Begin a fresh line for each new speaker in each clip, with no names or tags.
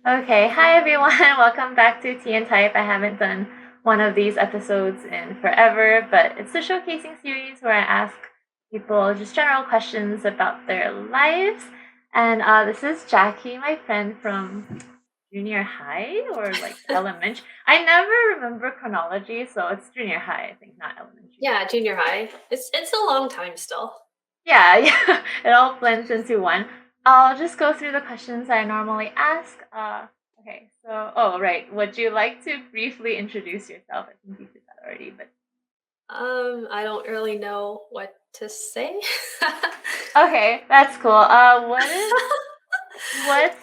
Okay, hi everyone. Welcome back to Tea and Type. I haven't done one of these episodes in forever, but it's a showcasing series where I ask people just general questions about their lives. And this is Jackie, my friend from junior high or like elementary. I never remember chronology, so it's junior high, I think, not elementary.
Yeah, junior high. It's a long time still.
Yeah, yeah, it all blends into one. I'll just go through the questions I normally ask. Okay, so, oh, right. Would you like to briefly introduce yourself? I think you did that already, but
I don't really know what to say.
okay, that's cool. What's,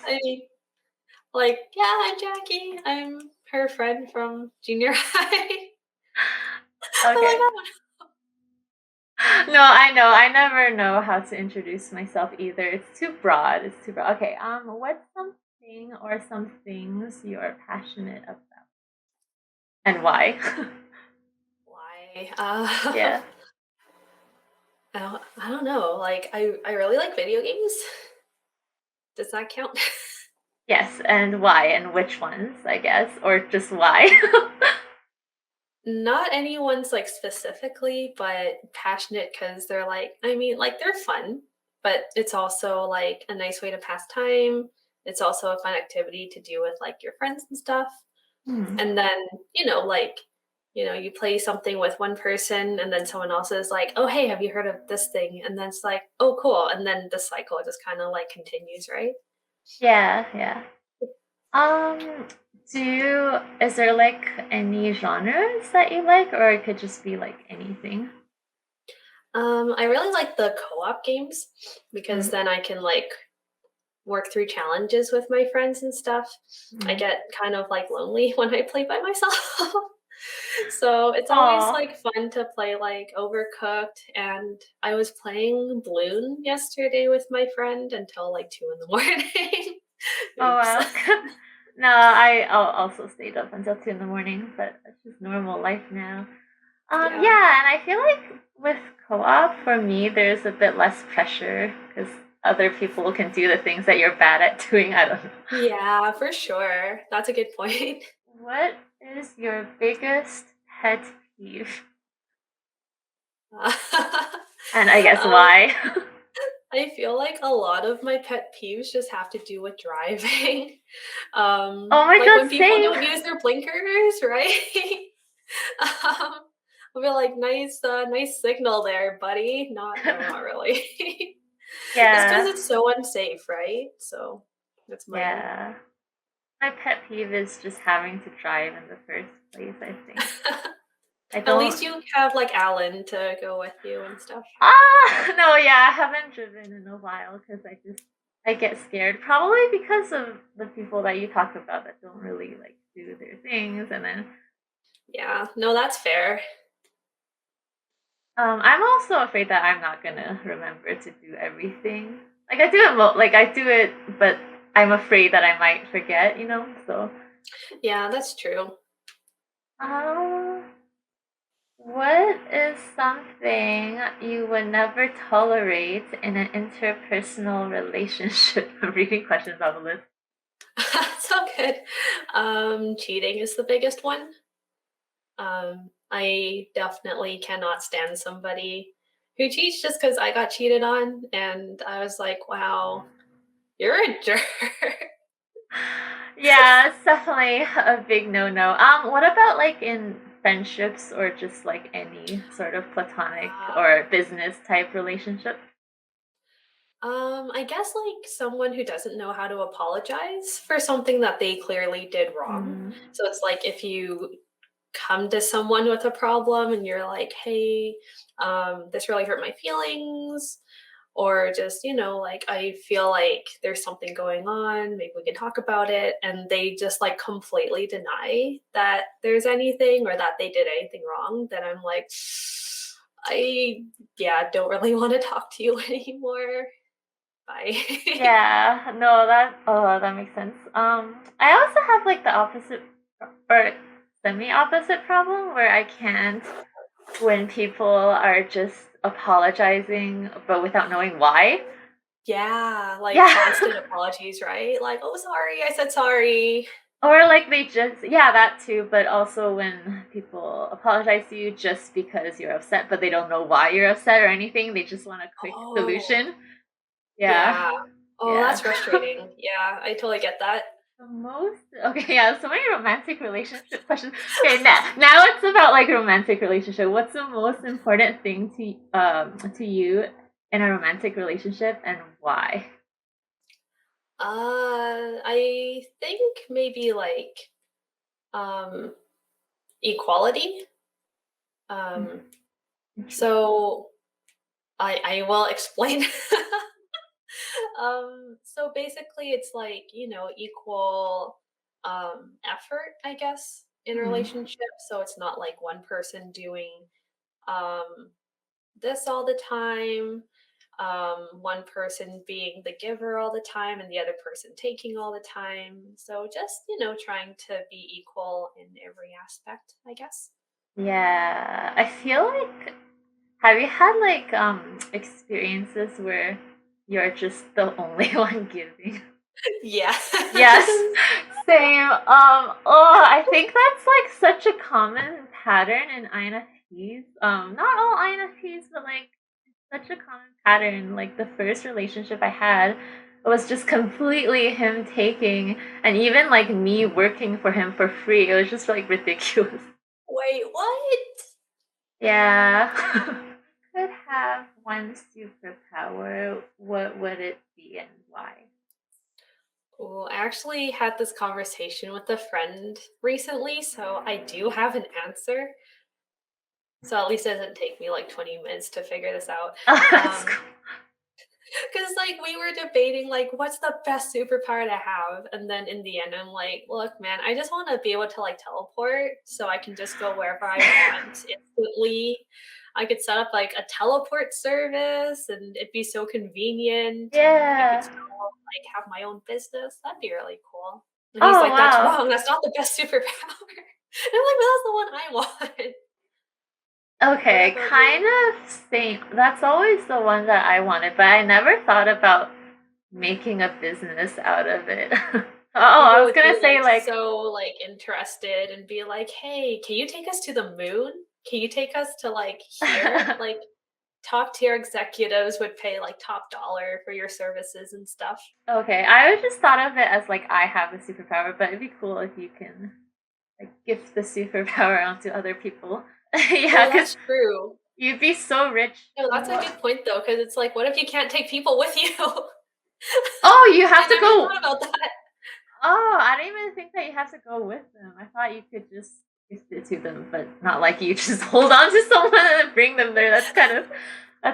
I mean, like, yeah, I'm Jackie. I'm her friend from junior high. I'm
okay.
like,
No, I know. I never know how to introduce myself either. It's too broad. It's too broad. Okay, what's something or some things you are passionate about and why?
why?
Yeah.
I don't know. Like, I really like video games. Does that count?
Yes, and why and which ones, I guess, or just why?
Not anyone's like specifically, but passionate because they're like, I mean, like they're fun, but it's also like a nice way to pass time. It's also a fun activity to do with like your friends and stuff.
Hmm.
And then, like, you play something with one person and then someone else is like, oh, hey, have you heard of this thing? And then it's like, oh, cool. And then the cycle just kind of like continues, right?
Yeah, yeah. Um, is there like any genres that you like, or it could just be like anything?
I really like the co-op games because
Mm,
then I can like work through challenges with my friends and stuff. I
mm.
get kind of like lonely when I play by myself. So it's always
Aw.
like fun to play like Overcooked. And I was playing Bloon yesterday with my friend until like 2 in the morning.
Oh
Oops.
wow. No, I'll also stayed up until 2 in the morning, but that's just normal life now.
Yeah.
Yeah, and I feel like with co-op, for me, there's a bit less pressure because other people can do the things that you're bad at doing. I don't know.
Yeah, for sure. That's a good point.
What is your biggest pet peeve? And I guess
um,
why?
I feel like a lot of my pet peeves just have to do with driving.
Oh my
Like
god,
when people
same.
don't use their blinkers, right? um, I'll be like, nice signal there, buddy. Not, no, not really. Just because
Yeah,
it's so unsafe, right? So that's mine.
yeah. My pet peeve is just having to drive in the first place, I think. I
At
don't.
least you have like Alan to go with you and stuff.
No, yeah, I haven't driven in a while because I get scared. Probably because of the people that you talk about that don't really like do their things, and then
Yeah, no, that's fair.
I'm also afraid that I'm not gonna remember to do everything. Like I do it, like I do it, but I'm afraid that I might forget. So.
Yeah, that's true.
Um, what is something you would never tolerate in an interpersonal relationship? I'm reading questions on the list.
So good. Cheating is the biggest one. I definitely cannot stand somebody who cheats just because I got cheated on, and I was like, wow, you're a jerk.
Yeah, it's definitely a big no-no. What about like in friendships or just like any sort of platonic or business type relationship?
I guess like someone who doesn't know how to apologize for something that they clearly did wrong.
Hmm.
So it's like if you come to someone with a problem and you're like, hey, this really hurt my feelings, or just, like, I feel like there's something going on, maybe we can talk about it. And they just like completely deny that there's anything or that they did anything wrong. Then I'm like, I, yeah, don't really want to talk to you anymore. Bye.
Yeah, no, that makes sense. I also have like the opposite or semi-opposite problem where I can't when people are just apologizing but without knowing why.
Yeah, like constant
Yeah.
apologies, right? Like, "Oh, sorry, I said sorry."
Or like they just, yeah, that too, but also when people apologize to you just because you're upset, but they don't know why you're upset or anything, they just want a quick
Oh,
solution. Yeah.
yeah. Oh,
Yeah.
that's frustrating. Yeah, I totally get that.
The most, okay, yeah, so many romantic relationship questions. Okay, now it's about like romantic relationship. What's the most important thing to you in a romantic relationship and why?
I think maybe like um equality.
Hmm,
Um,
interesting.
so I will explain. So basically it's like, equal effort, I guess, in a
Hmm.
relationship. So it's not like one person doing um this all the time, one person being the giver all the time and the other person taking all the time. So just, trying to be equal in every aspect, I guess.
Yeah, I feel like, have you had like experiences where you're just the only one giving?
Yes.
Yes, same. Oh, I think that's like such a common pattern in INFPs. Not all INFPs, but like such a common pattern. Like the first relationship I had was just completely him taking, and even like me working for him for free. It was just like ridiculous.
Wait, what?
Yeah. Could have one superpower, what would it be and why?
Well, I actually had this conversation with a friend recently, so I do have an answer. So at least it doesn't take me like 20 minutes to figure this out.
Oh, that's
Um,
cool.
because like we were debating like what's the best superpower to have, and then in the end I'm like, look, man, I just want to be able to like teleport so I can just go wherever I want instantly. I could set up like a teleport service and it'd be so convenient and I could
Yeah.
still like have my own business. That'd be really cool. And he's
Oh,
like, that's
wow.
wrong. That's not the best superpower. And I'm like, well, that's the one I want. What
Okay,
about
kind
you?
of same. That's always the one that I wanted, but I never thought about making a business out of it. Oh, I
People
was
would be
gonna say
like
like,
so like interested and be like, "Hey, can you take us to the moon? Can you take us to like here? Like top tier executives would pay like top dollar for your services and stuff."
okay, I always just thought of it as like I have a superpower, but it'd be cool if you can like gift the superpower onto other people. Yeah,
Oh,
because
that's true.
you'd be so rich.
No, that's a
What?
good point though, because it's like, what if you can't take people with you?
Oh, you
I
have to
never
go.
thought about that.
Oh, I didn't even think that you have to go with them. I thought you could just gift it to them, but not like you just hold on to someone and then bring them there. That's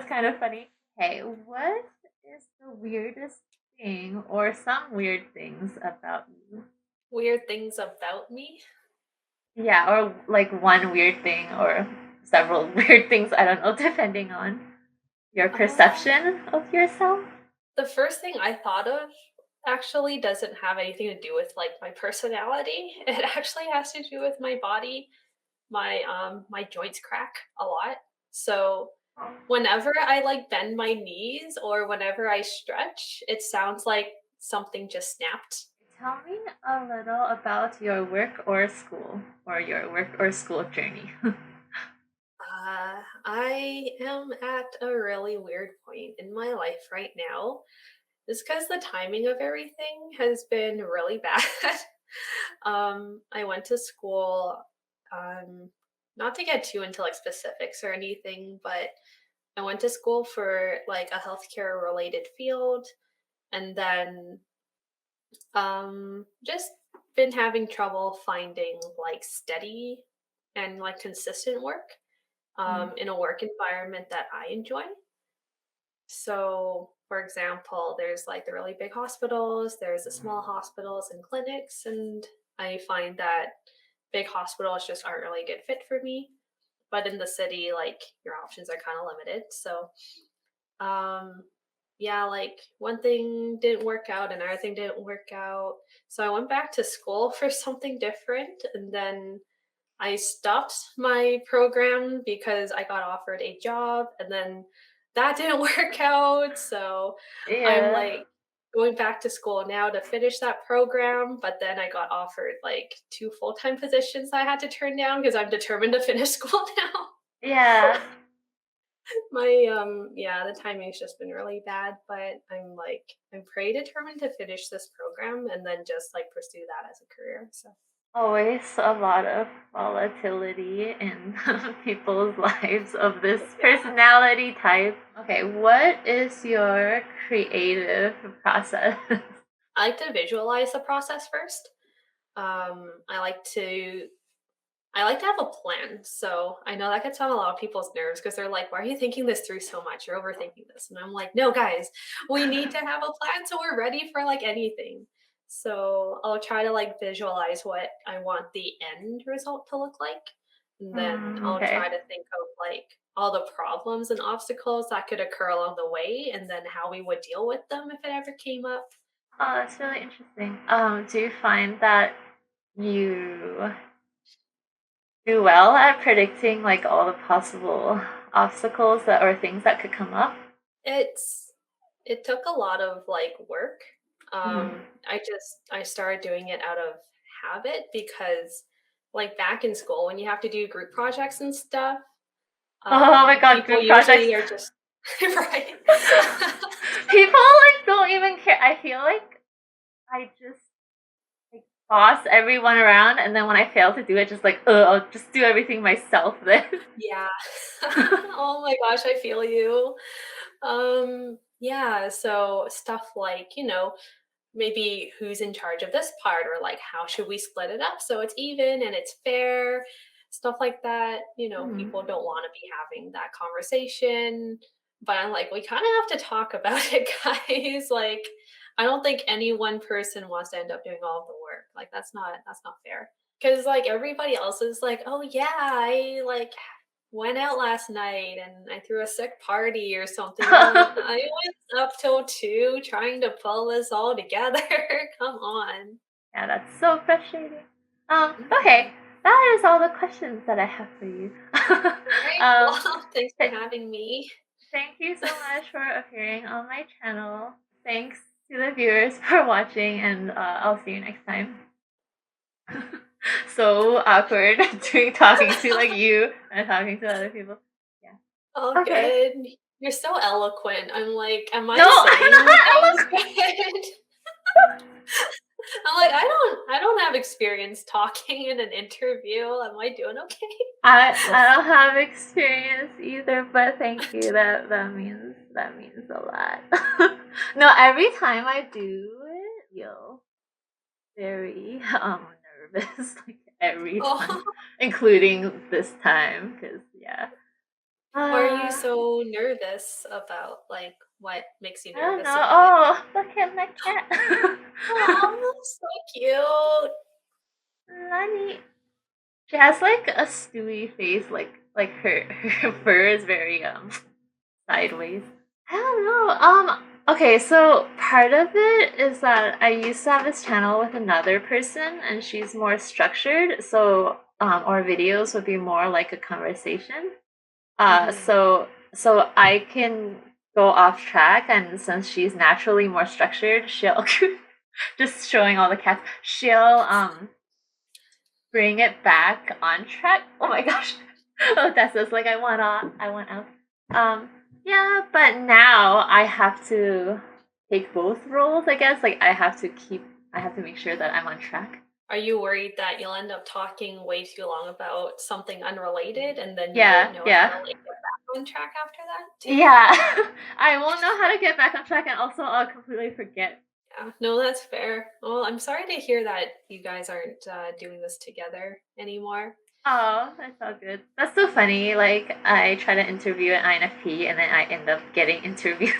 kind of funny. Hey, what is the weirdest thing or some weird things about you?
Weird things about me.
Yeah, or like one weird thing or several weird things, I don't know, depending on your
Uh,
perception of yourself.
the first thing I thought of actually doesn't have anything to do with like my personality. It actually has to do with my body. My joints crack a lot. So whenever I like bend my knees or whenever I stretch, it sounds like something just snapped.
Tell me a little about your work or school, or your work or school journey.
I am at a really weird point in my life right now. Just because the timing of everything has been really bad. I went to school, um, not to get too into like specifics or anything, but I went to school for like a healthcare related field, and then just been having trouble finding like steady and like consistent work
Mm.
in a work environment that I enjoy. So, for example, there's like the really big hospitals, there's the small hospitals and clinics, and I find that big hospitals just aren't really a good fit for me. But in the city, like your options are kind of limited. So, um, yeah, like one thing didn't work out, another thing didn't work out. So I went back to school for something different, and then I stopped my program because I got offered a job, and then that didn't work out. So I'm
Yeah.
like going back to school now to finish that program. But then I got offered like two full-time positions I had to turn down because I'm determined to finish school now.
Yeah.
Yeah, the timing's just been really bad, but I'm pretty determined to finish this program and then just like pursue that as a career. So
Always a lot of volatility in people's lives of this
yeah.
personality type. Okay, what is your creative process?
I like to visualize the process first. Um, I like to I like to have a plan. So I know that gets on a lot of people's nerves because they're like, why are you thinking this through so much? You're overthinking this. And I'm like, no, guys, we need to have a plan so we're ready for like anything. So I'll try to like visualize what I want the end result to look like. And then I'll
Okay.
try to think of like all the problems and obstacles that could occur along the way and then how we would deal with them if it ever came up.
Oh, that's really interesting. Do you find that you do well at predicting like all the possible obstacles that or things that could come up?
It's it took a lot of like work.
Mhm.
I started doing it out of habit because like back in school when you have to do group projects and stuff,
Oh my god,
people
group projects.
usually are just right.
People like don't even care. I feel like I just like boss everyone around, and then when I fail to do it, just like, I'll just do everything myself then.
Yeah. Oh my gosh, I feel you. Yeah, so stuff like, maybe who's in charge of this part or like how should we split it up so it's even and it's fair, stuff like that.
Hmm.
People don't want to be having that conversation, but I'm like, we kind of have to talk about it, guys. Like, I don't think any one person wants to end up doing all of the work. Like, that's not fair, because like everybody else is like, oh yeah, I like went out last night and I threw a sick party or something. I'm like, I was up till 2 trying to pull this all together. Come on.
Yeah, that's so frustrating.
Mhm.
Okay, that is all the questions that I have for you.
Alright,
um,
well, thanks for
th-
having me.
Thank you so much for appearing on my channel. Thanks to the viewers for watching, and I'll see you next time. So awkward doing talking to like you and talking to other people. Yeah.
All
Okay.
good. You're so eloquent. I'm like, am
No,
I
I'm
saying things
not eloquent.
good? I'm like, I don't have experience talking in an interview. Am I doing
I don't have experience either, but thank you. That means a lot. No, every time I do it, feel very nervous, like every time,
okay?
including this time, because yeah.
Why are you
Uh,
so nervous about, like, what makes you
I don't
nervous
know.
about it?
Oh, look at my cat.
Oh, so cute.
Lani. She has like a stewy face, like her fur is very sideways. I don't know. Okay, so part of it is that I used to have this channel with another person, and she's more structured. So our videos would be more like a conversation. Uh,
Mhm.
so so I can go off track, and since she's naturally more structured, she'll just showing all the cats. She'll bring it back on track. Oh my gosh. Oh, that's just like I went out. Yeah, but now I have to take both roles, I guess. Like I have to make sure that I'm on track.
Are you worried that you'll end up talking way too long about something unrelated and then you
Yeah,
won't know how
yeah.
to, like, get back on track after that too?
Yeah. I won't know how to get back on track, and also I'll completely forget.
Yeah. No, that's fair. Well, I'm sorry to hear that you guys aren't, doing this together anymore.
Oh, that's all good. That's so funny. Like I try to interview an INFP, and then I end up getting interviewed.